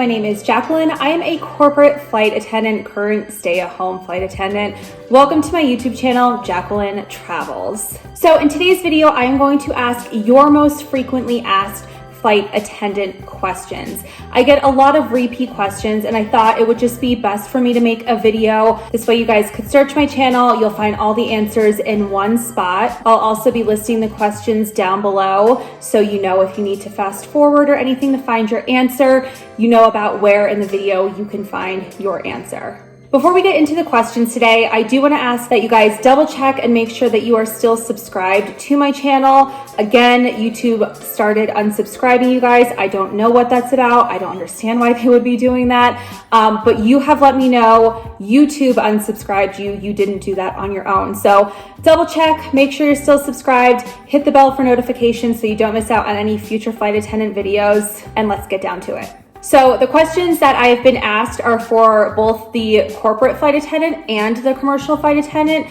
my name is Jacqueline. I am a corporate flight attendant, current stay-at-home flight attendant. Welcome to my YouTube channel, Jacqueline Travels. So in today's video, I am going to ask your most frequently asked flight attendant questions. I get a lot of repeat questions and I thought it would just be best for me to make a video. This way you guys could search my channel. You'll find all the answers in one spot. I'll also be listing the questions down below so you know if you need to fast forward or anything to find your answer, you know about where in the video you can find your answer. Before we get into the questions today, I do want to ask that you guys double check and make sure that you are still subscribed to my channel. Again, YouTube started unsubscribing you guys. I don't know what that's about. I don't understand why they would be doing that. But you have let me know YouTube unsubscribed you. You didn't do that on your own. So double check, make sure you're still subscribed, hit the bell for notifications so you don't miss out on any future flight attendant videos, and let's get down to it. So the questions that I have been asked are for both the corporate flight attendant and the commercial flight attendant.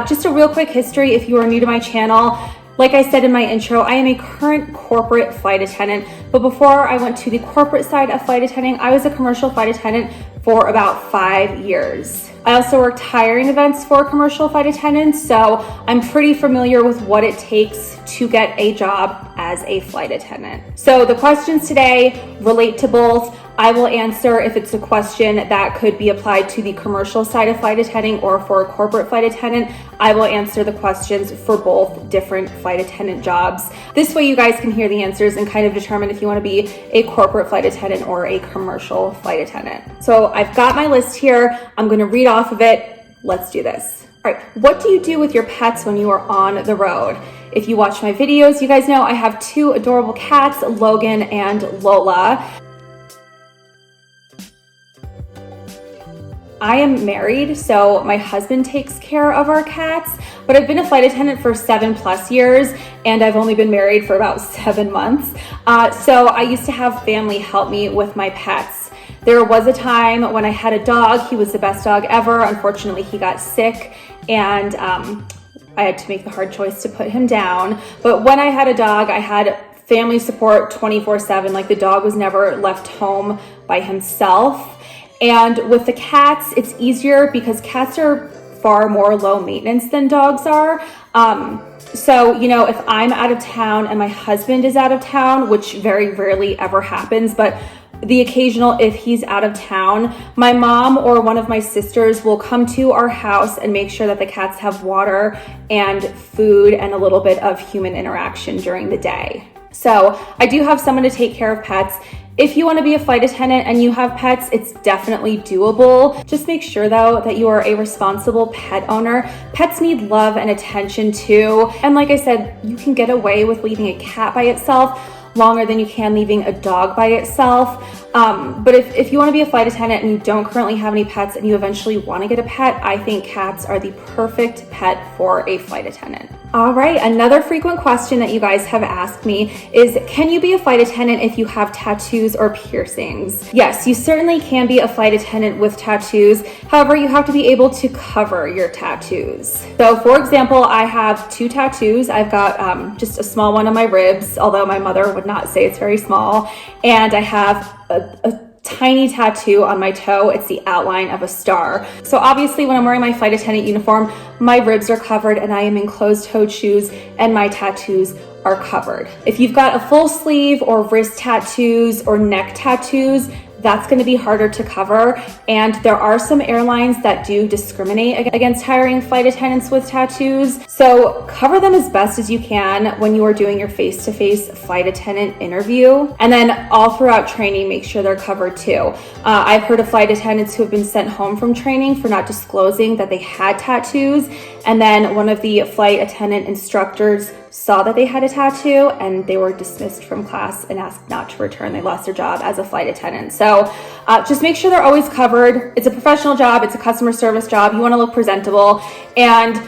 Just a real quick history if you are new to my channel. Like I said in my intro, I am a current corporate flight attendant, but before I went to the corporate side of flight attending, I was a commercial flight attendant for about 5 years. I also worked hiring events for commercial flight attendants, so I'm pretty familiar with what it takes to get a job as a flight attendant. So the questions today relate to both. I will answer if it's a question that could be applied to the commercial side of flight attending or for a corporate flight attendant. I will answer the questions for both different flight attendant jobs. This way you guys can hear the answers and kind of determine if you want to be a corporate flight attendant or a commercial flight attendant. So I've got my list here. I'm going to read off of it. Let's do this. All right, what do you do with your pets when you are on the road? If you watch my videos, you guys know I have two adorable cats, Logan and Lola. I am married, so my husband takes care of our cats, but I've been a flight attendant for 7+ years and I've only been married for about 7 months. So I used to have family help me with my pets. There was a time when I had a dog. He was the best dog ever. Unfortunately, he got sick and I had to make the hard choice to put him down. But when I had a dog, I had family support 24/7. Like the dog was never left home by himself. And with the cats, it's easier because cats are far more low maintenance than dogs are. So, you know, if I'm out of town and my husband is out of town, which very rarely ever happens, but the occasional, if he's out of town, my mom or one of my sisters will come to our house and make sure that the cats have water and food and a little bit of human interaction during the day. So I do have someone to take care of pets. If you want to be a flight attendant and you have pets, it's definitely doable. Just make sure though that you are a responsible pet owner. Pets need love and attention too. And like I said, you can get away with leaving a cat by itself longer than you can leaving a dog by itself. But if you want to be a flight attendant and you don't currently have any pets and you eventually want to get a pet, I think cats are the perfect pet for a flight attendant. All right, another frequent question that you guys have asked me is, can you be a flight attendant if you have tattoos or piercings? Yes, you certainly can be a flight attendant with tattoos. However, you have to be able to cover your tattoos. So for example, I have 2 tattoos. I've got just a small one on my ribs, although my mother would not say it's very small. And I have a tiny tattoo on my toe. It's the outline of a star. So obviously when I'm wearing my flight attendant uniform, my ribs are covered and I am in closed-toed shoes and my tattoos are covered. If you've got a full sleeve or wrist tattoos or neck tattoos, that's going to be harder to cover. And there are some airlines that do discriminate against hiring flight attendants with tattoos. So cover them as best as you can when you are doing your face-to-face flight attendant interview. And then all throughout training, make sure they're covered too. I've heard of flight attendants who have been sent home from training for not disclosing that they had tattoos. And then one of the flight attendant instructors saw that they had a tattoo and they were dismissed from class and asked not to return. They lost their job as a flight attendant. So just make sure they're always covered. It's a professional job. It's a customer service job. You want to look presentable. And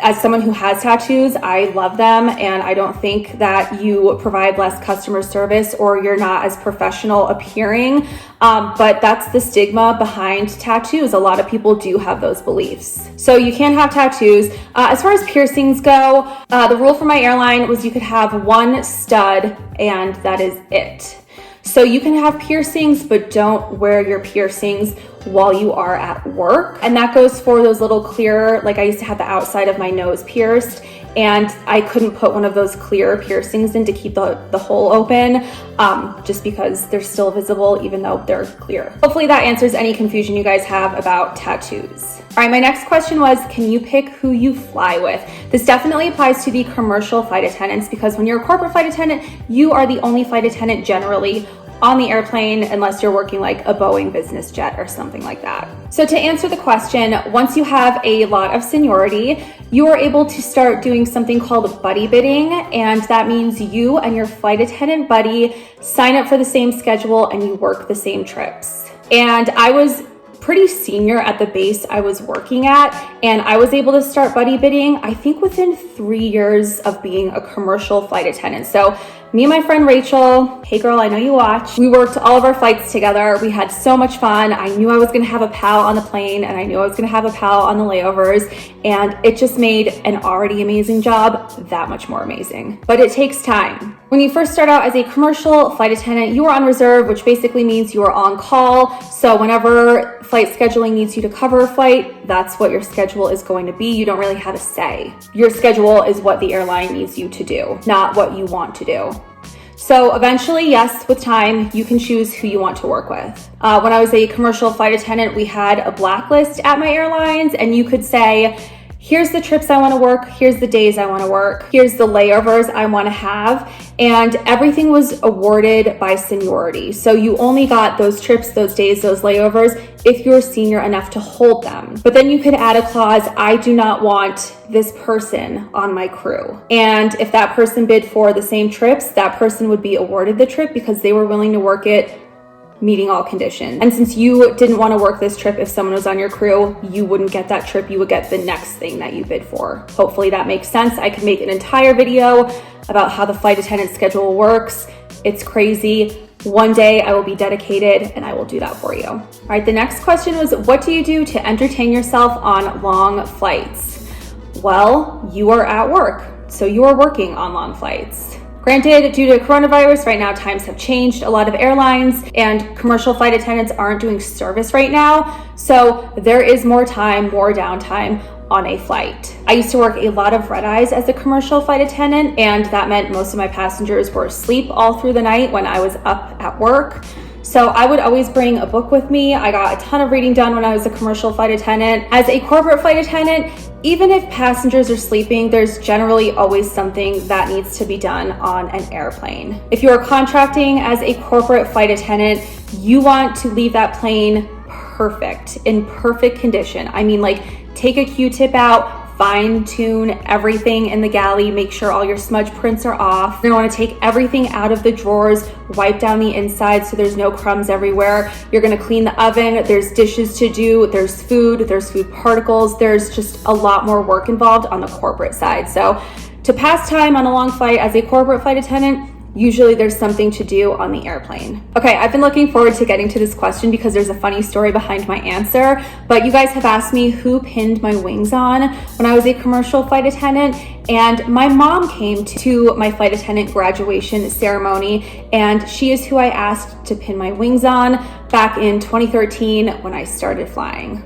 as someone who has tattoos, I love them, and I don't think that you provide less customer service or you're not as professional appearing, but that's the stigma behind tattoos. A lot of people do have those beliefs. So you can have tattoos. As far as piercings go, the rule for my airline was you could have 1 stud and that is it. So you can have piercings, but don't wear your piercings while you are at work. And that goes for those little clear, like I used to have the outside of my nose pierced, and I couldn't put one of those clear piercings in to keep the hole open, just because they're still visible even though they're clear. Hopefully that answers any confusion you guys have about tattoos. All right, my next question was, can you pick who you fly with? This definitely applies to the commercial flight attendants, because when you're a corporate flight attendant, you are the only flight attendant generally on the airplane, unless you're working like a Boeing business jet or something like that. So to answer the question, once you have a lot of seniority, you are able to start doing something called buddy bidding. And that means you and your flight attendant buddy sign up for the same schedule and you work the same trips. And I was pretty senior at the base I was working at, and I was able to start buddy bidding, I think within 3 years of being a commercial flight attendant. So me and my friend Rachel, hey girl, I know you watch, we worked all of our flights together. We had so much fun. I knew I was gonna have a pal on the plane, and I knew I was gonna have a pal on the layovers, and it just made an already amazing job that much more amazing. But it takes time. When you first start out as a commercial flight attendant, you are on reserve, which basically means you are on call. So whenever flight scheduling needs you to cover a flight, that's what your schedule is going to be. You don't really have a say. Your schedule is what the airline needs you to do, not what you want to do. So eventually, yes, with time, you can choose who you want to work with. When I was a commercial flight attendant, we had a blacklist at my airlines, and you could say, here's the trips I want to work, here's the days I want to work, here's the layovers I want to have, and everything was awarded by seniority. So you only got those trips, those days, those layovers if you're senior enough to hold them. But then you could add a clause, I do not want this person on my crew. And if that person bid for the same trips, that person would be awarded the trip because they were willing to work it meeting all conditions. And since you didn't want to work this trip, if someone was on your crew, you wouldn't get that trip, you would get the next thing that you bid for. Hopefully that makes sense. I could make an entire video about how the flight attendant schedule works. It's crazy. One day I will be dedicated and I will do that for you. All right, the next question was, what do you do to entertain yourself on long flights? Well, you are at work, so you are working on long flights. Granted, due to coronavirus, right now times have changed. A lot of airlines and commercial flight attendants aren't doing service right now, so there is more time, more downtime on a flight. I used to work a lot of red eyes as a commercial flight attendant, and that meant most of my passengers were asleep all through the night when I was up at work. So I would always bring a book with me. I got a ton of reading done when I was a commercial flight attendant. As a corporate flight attendant, even if passengers are sleeping, there's generally always something that needs to be done on an airplane. If you are contracting as a corporate flight attendant, you want to leave that plane perfect, in perfect condition. I mean, like, take a Q-tip out, fine tune everything in the galley, make sure all your smudge prints are off. You're gonna wanna take everything out of the drawers, wipe down the inside so there's no crumbs everywhere. You're gonna clean the oven, there's dishes to do, there's food particles, there's just a lot more work involved on the corporate side. So to pass time on a long flight as a corporate flight attendant, usually there's something to do on the airplane. Okay, I've been looking forward to getting to this question because there's a funny story behind my answer, but you guys have asked me who pinned my wings on when I was a commercial flight attendant, and my mom came to my flight attendant graduation ceremony, and she is who I asked to pin my wings on back in 2013 when I started flying.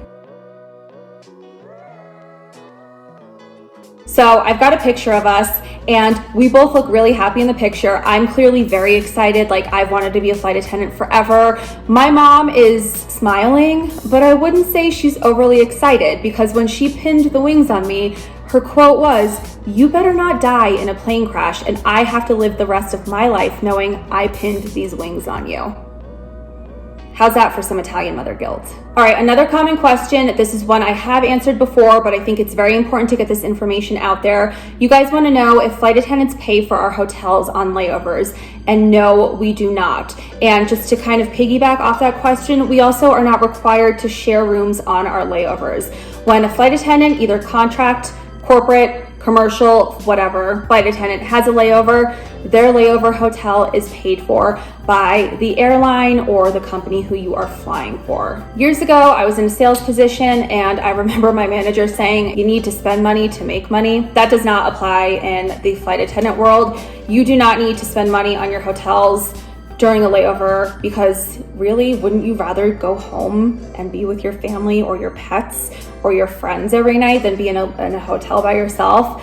So I've got a picture of us, and we both look really happy in the picture. I'm clearly very excited, like I've wanted to be a flight attendant forever. My mom is smiling, but I wouldn't say she's overly excited, because when she pinned the wings on me, her quote was, "You better not die in a plane crash, and I have to live the rest of my life knowing I pinned these wings on you." How's that for some Italian mother guilt? All right, another common question. This is one I have answered before, but I think it's very important to get this information out there. You guys want to know if flight attendants pay for our hotels on layovers, and no, we do not. And just to kind of piggyback off that question, we also are not required to share rooms on our layovers. When a flight attendant, either contract, corporate, commercial, whatever, flight attendant has a layover, their layover hotel is paid for by the airline or the company who you are flying for. Years ago, I was in a sales position, and I remember my manager saying, you need to spend money to make money. That does not apply in the flight attendant world. You do not need to spend money on your hotels during a layover, because really, wouldn't you rather go home and be with your family or your pets or your friends every night than be in a hotel by yourself?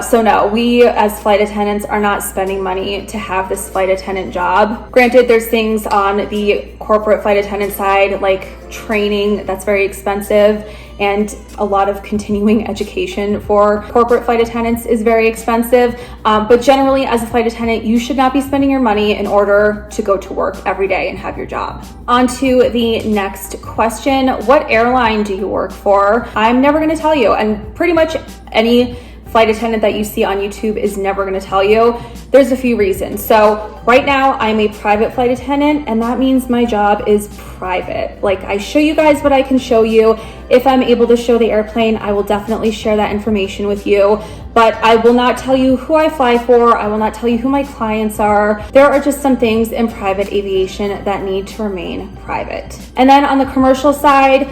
So no, we as flight attendants are not spending money to have this flight attendant job. Granted, there's things on the corporate flight attendant side like training that's very expensive, and a lot of continuing education for corporate flight attendants is very expensive. But generally, as a flight attendant, you should not be spending your money in order to go to work every day and have your job. On to the next question. What airline do you work for? I'm never gonna tell you, and pretty much any flight attendant that you see on YouTube is never gonna tell you. There's a few reasons. So right now I'm a private flight attendant, and that means my job is private. Like, I show you guys what I can show you. If I'm able to show the airplane, I will definitely share that information with you, but I will not tell you who I fly for. I will not tell you who my clients are. There are just some things in private aviation that need to remain private. And then on the commercial side,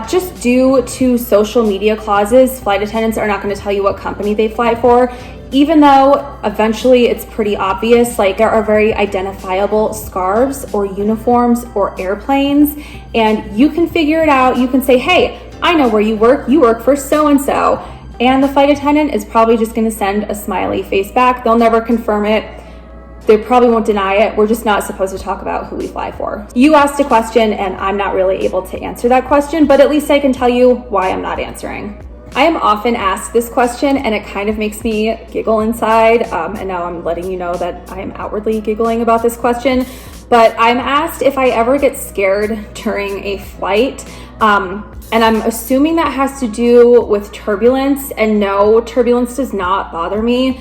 just due to social media clauses, flight attendants are not going to tell you what company they fly for, even though eventually it's pretty obvious. Like, there are very identifiable scarves or uniforms or airplanes, and you can figure it out. You can say, hey, I know where you work for so-and-so. And the flight attendant is probably just going to send a smiley face back. They'll never confirm it. They probably won't deny it. We're just not supposed to talk about who we fly for. You asked a question and I'm not really able to answer that question, but at least I can tell you why I'm not answering. I am often asked this question and it kind of makes me giggle inside. And now I'm letting you know that I am outwardly giggling about this question, but I'm asked if I ever get scared during a flight. And I'm assuming that has to do with turbulence, and no, turbulence does not bother me.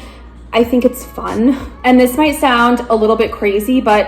I think it's fun. And this might sound a little bit crazy, but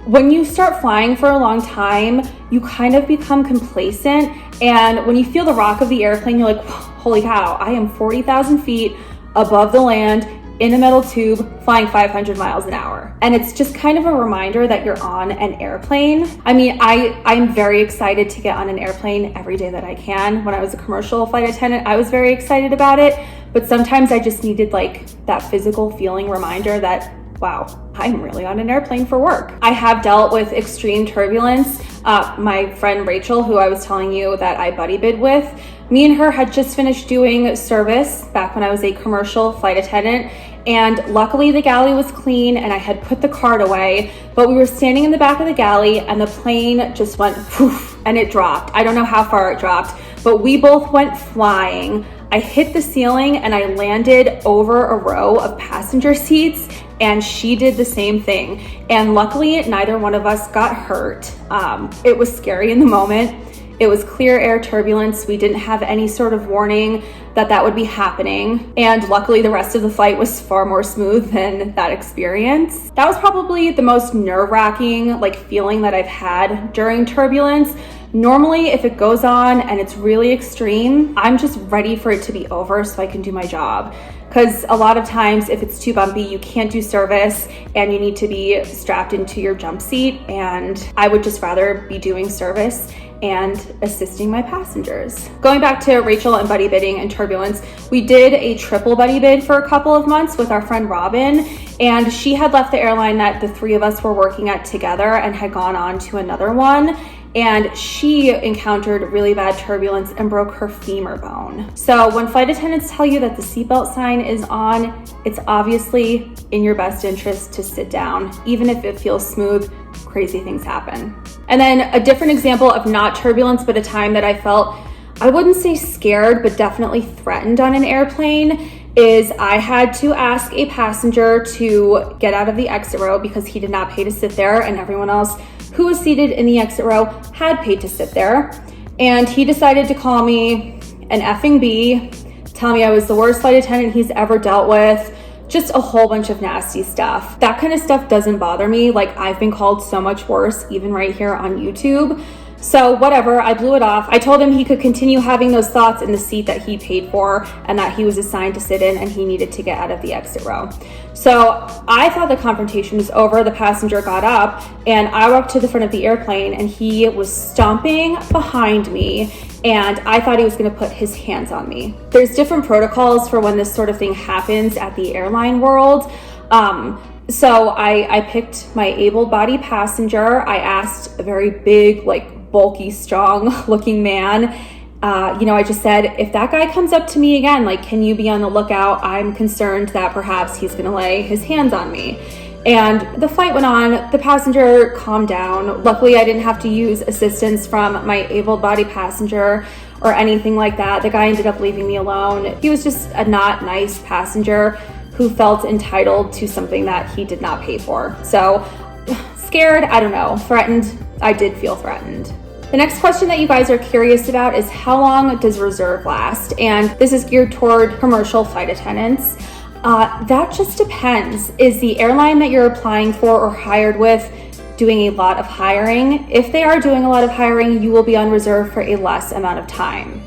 when you start flying for a long time, you kind of become complacent. And when you feel the rock of the airplane, you're like, holy cow, I am 40,000 feet above the land in a metal tube flying 500 miles an hour. And it's just kind of a reminder that you're on an airplane. I mean, I'm very excited to get on an airplane every day that I can. When I was a commercial flight attendant, I was very excited about it. But sometimes I just needed like that physical feeling reminder that, wow, I'm really on an airplane for work. I have dealt with extreme turbulence. My friend Rachel, who I was telling you that I buddy bid with, me and her had just finished doing service back when I was a commercial flight attendant. And luckily the galley was clean and I had put the card away, but we were standing in the back of the galley and the plane just went poof and it dropped. I don't know how far it dropped, but we both went flying. I hit the ceiling and I landed over a row of passenger seats, and she did the same thing. And luckily neither one of us got hurt. It was scary in the moment. It was clear air turbulence. We didn't have any sort of warning that that would be happening. And luckily the rest of the flight was far more smooth than that experience. That was probably the most nerve-wracking feeling that I've had during turbulence. Normally, if it goes on and it's really extreme, I'm just ready for it to be over so I can do my job. Because a lot of times if it's too bumpy, you can't do service and you need to be strapped into your jump seat. And I would just rather be doing service and assisting my passengers. Going back to Rachel and buddy bidding and turbulence, we did a triple buddy bid for a couple of months with our friend Robin, and she had left the airline that the three of us were working at together and had gone on to another one. And she encountered really bad turbulence and broke her femur bone. So when flight attendants tell you that the seatbelt sign is on, it's obviously in your best interest to sit down. Even if it feels smooth, crazy things happen. And then a different example of not turbulence, but a time that I felt, I wouldn't say scared, but definitely threatened on an airplane, is I had to ask a passenger to get out of the exit row because he did not pay to sit there, and everyone else who was seated in the exit row had paid to sit there. And he decided to call me an effing B, tell me I was the worst flight attendant he's ever dealt with, just a whole bunch of nasty stuff. That kind of stuff doesn't bother me. I've been called so much worse, even right here on YouTube. So whatever, I blew it off. I told him he could continue having those thoughts in the seat that he paid for and that he was assigned to sit in, and he needed to get out of the exit row. So I thought the confrontation was over. The passenger got up and I walked to the front of the airplane and he was stomping behind me, and I thought he was going to put his hands on me. There's different protocols for when this sort of thing happens at the airline world. So I picked my able-bodied passenger. I asked a very big, like bulky, strong looking man. I just said, if that guy comes up to me again, like, can you be on the lookout? I'm concerned that perhaps he's gonna lay his hands on me. And the flight went on, the passenger calmed down. Luckily, I didn't have to use assistance from my able-bodied passenger or anything like that. The guy ended up leaving me alone. He was just a not nice passenger who felt entitled to something that he did not pay for. So scared, I don't know, threatened, I did feel threatened. The next question that you guys are curious about is how long does reserve last? And this is geared toward commercial flight attendants. That just depends. Is the airline that you're applying for or hired with doing a lot of hiring? If they are doing a lot of hiring, you will be on reserve for a less amount of time.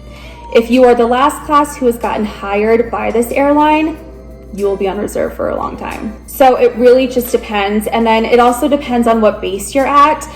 If you are the last class who has gotten hired by this airline, you will be on reserve for a long time. So it really just depends. And then it also depends on what base you're at.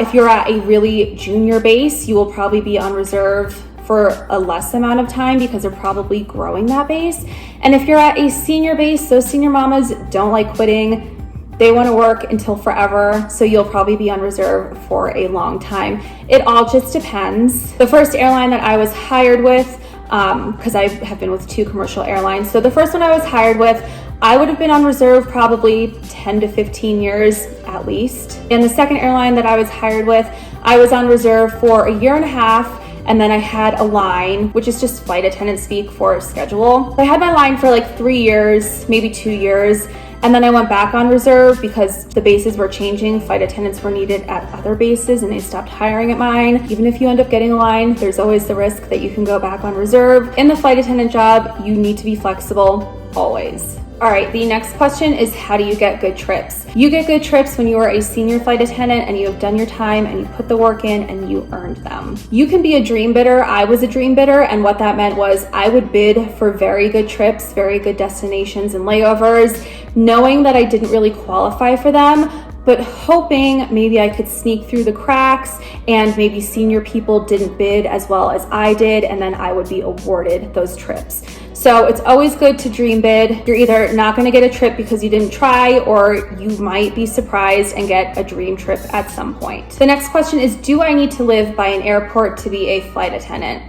If you're at a really junior base, you will probably be on reserve for a less amount of time because they're probably growing that base. And if you're at a senior base, those senior mamas don't like quitting. They want to work until forever, so you'll probably be on reserve for a long time. It all just depends. The first airline that I was hired with, because I have been with 2 commercial airlines, so the first one I was hired with, I would have been on reserve probably 10 to 15 years at least. And the second airline that I was hired with, I was on reserve for a year and a half. And then I had a line, which is just flight attendant speak for schedule. So I had my line for like 3 years, maybe 2 years. And then I went back on reserve because the bases were changing. Flight attendants were needed at other bases and they stopped hiring at mine. Even if you end up getting a line, there's always the risk that you can go back on reserve. In the flight attendant job, you need to be flexible, always. All right, the next question is, how do you get good trips? You get good trips when you are a senior flight attendant and you have done your time and you put the work in and you earned them. You can be a dream bidder. I was a dream bidder, and what that meant was I would bid for very good trips, very good destinations and layovers, knowing that I didn't really qualify for them, but hoping maybe I could sneak through the cracks and maybe senior people didn't bid as well as I did, and then I would be awarded those trips. So it's always good to dream bid. You're either not gonna get a trip because you didn't try, or you might be surprised and get a dream trip at some point. The next question is, do I need to live by an airport to be a flight attendant?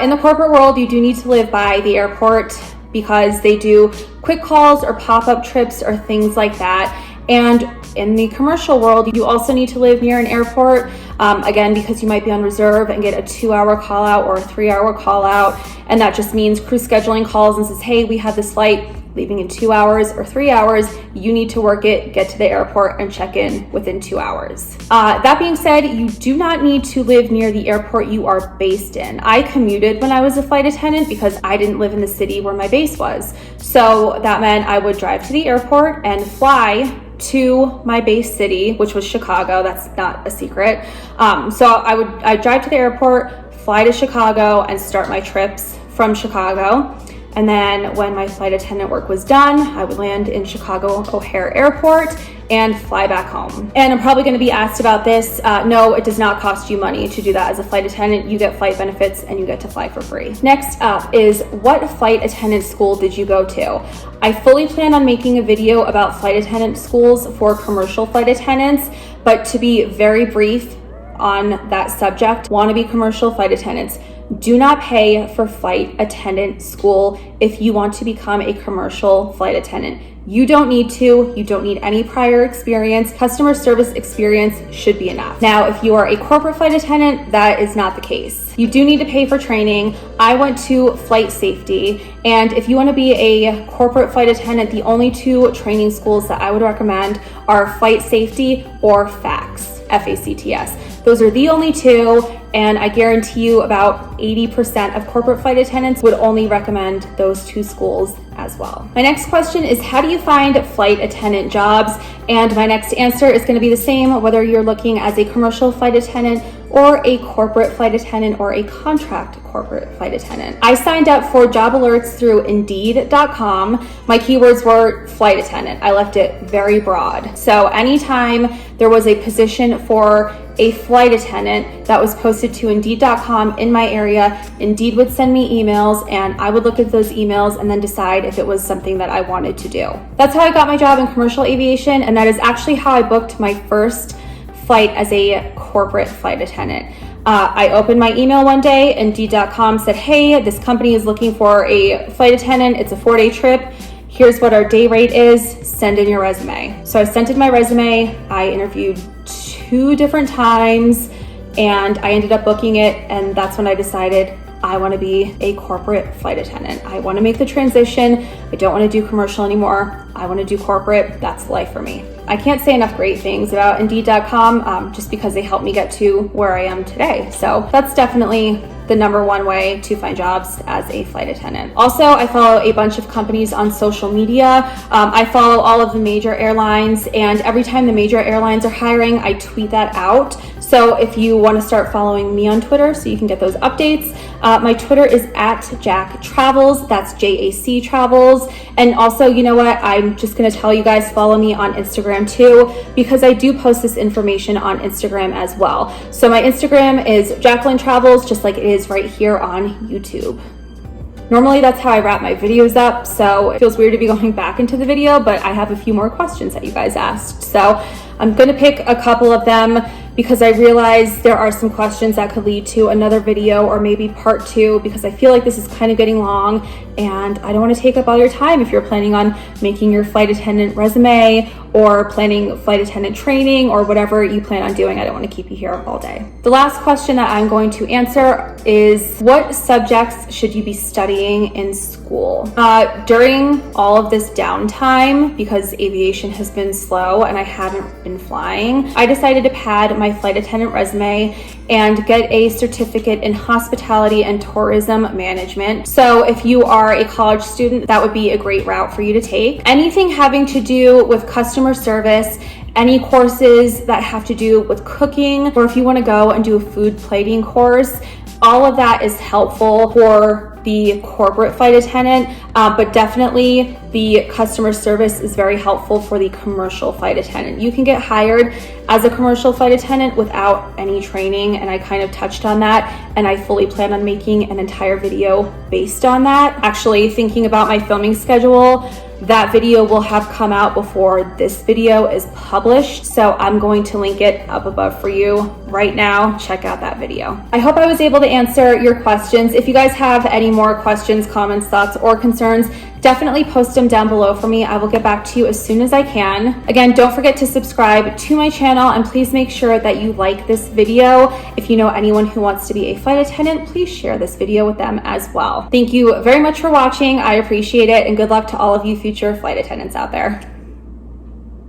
In the corporate world, you do need to live by the airport because they do quick calls or pop-up trips or things like that. And in the commercial world, you also need to live near an airport, again, because you might be on reserve and get a 2-hour call out or a 3-hour call out. And that just means crew scheduling calls and says, hey, we have this flight leaving in 2 hours or 3 hours. You need to work it, get to the airport and check in within 2 hours. That being said, you do not need to live near the airport you are based in. I commuted when I was a flight attendant because I didn't live in the city where my base was. So that meant I would drive to the airport and fly to my base city, which was Chicago. That's not a secret. So I'd drive to the airport, fly to Chicago, and start my trips from Chicago. And then when my flight attendant work was done, I would land in Chicago O'Hare Airport and fly back home. And I'm probably going to be asked about this. No, it does not cost you money to do that as a flight attendant. You get flight benefits and you get to fly for free. Next up is, what flight attendant school did you go to? I fully plan on making a video about flight attendant schools for commercial flight attendants, but to be very brief on that subject, wannabe commercial flight attendants, do not pay for flight attendant school if you want to become a commercial flight attendant. You don't need to. You don't need any prior experience. Customer service experience should be enough. Now, if you are a corporate flight attendant, that is not the case. You do need to pay for training. I went to flight safety, and if you want to be a corporate flight attendant, the only 2 training schools that I would recommend are flight safety or FACTS, F-A-C-T-S. Those are the only 2, and I guarantee you about 80% of corporate flight attendants would only recommend those 2 schools as well. My next question is, how do you find flight attendant jobs? And my next answer is going to be the same whether you're looking as a commercial flight attendant or a corporate flight attendant or a contract corporate flight attendant. I signed up for job alerts through Indeed.com. My keywords were flight attendant. I left it very broad. So anytime there was a position for a flight attendant that was posted to Indeed.com in my area. Indeed would send me emails and I would look at those emails and then decide if it was something that I wanted to do. That's how I got my job in commercial aviation, and that is actually how I booked my first flight as a corporate flight attendant. I opened my email one day, Indeed.com said, hey, this company is looking for a flight attendant. It's a 4-day trip. Here's what our day rate is. Send in your resume. So I sent in my resume. I interviewed 2 different times and I ended up booking it. And that's when I decided I want to be a corporate flight attendant. I want to make the transition. I don't want to do commercial anymore. I want to do corporate. That's life for me. I can't say enough great things about Indeed.com just because they helped me get to where I am today. So that's definitely the #1 way to find jobs as a flight attendant. Also, I follow a bunch of companies on social media. I follow all of the major airlines, and every time the major airlines are hiring, I tweet that out. So if you want to start following me on Twitter so you can get those updates, my Twitter is @JackTravels. That's JAC Travels. And also, you know what? I'm just going to tell you guys, follow me on Instagram too, because I do post this information on Instagram as well. So my Instagram is Jacqueline Travels, just like it is right here on YouTube. Normally that's how I wrap my videos up, so it feels weird to be going back into the video, but I have a few more questions that you guys asked. So I'm going to pick a couple of them because I realize there are some questions that could lead to another video or maybe part 2, because I feel like this is kind of getting long and I don't want to take up all your time if you're planning on making your flight attendant resume or planning flight attendant training or whatever you plan on doing. I don't want to keep you here all day. The last question that I'm going to answer is, what subjects should you be studying in school? During all of this downtime, because aviation has been slow and I haven't been flying, I decided to pad my flight attendant resume and get a certificate in hospitality and tourism management. So if you are a college student, that would be a great route for you to take. Anything having to do with customer service, any courses that have to do with cooking, or if you want to go and do a food plating course, all of that is helpful for the corporate flight attendant, but definitely the customer service is very helpful for the commercial flight attendant. You can get hired as a commercial flight attendant without any training, and I kind of touched on that, and I fully plan on making an entire video based on that. Actually, thinking about my filming schedule, that video will have come out before this video is published, so I'm going to link it up above for you right now. Check out that video. I hope I was able to answer your questions. If you guys have any more questions, comments, thoughts, or concerns, definitely post them down below for me. I will get back to you as soon as I can. Again, don't forget to subscribe to my channel, and please make sure that you like this video. If you know anyone who wants to be a flight attendant, please share this video with them as well. Thank you very much for watching. I appreciate it, and good luck to all of you future flight attendants out there.